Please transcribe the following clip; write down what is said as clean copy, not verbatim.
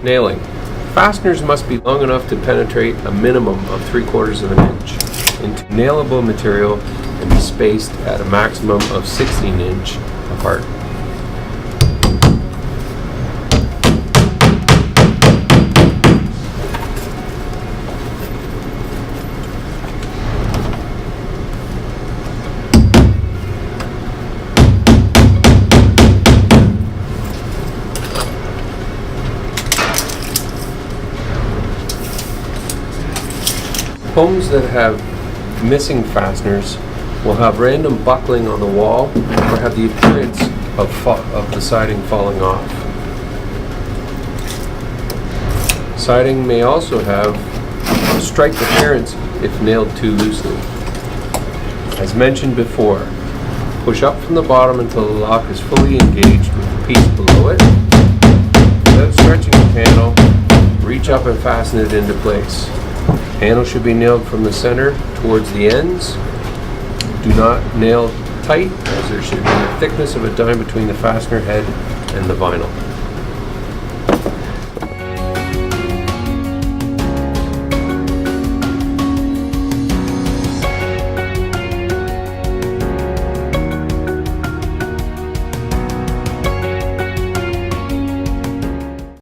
Nailing. Fasteners must be long enough to penetrate a minimum of 3/4 of an inch into nailable material and be spaced at a maximum of 16 inch apart. Homes that have missing fasteners will have random buckling on the wall or have the appearance of the siding falling off. Siding may also have a striped appearance if nailed too loosely. As mentioned before, push up from the bottom until the lock is fully engaged with the piece below it. Without stretching the panel, reach up and fasten it into place. Panel should be nailed from the center towards the ends. Do not nail tight, as there should be a thickness of a dime between the fastener head and the vinyl.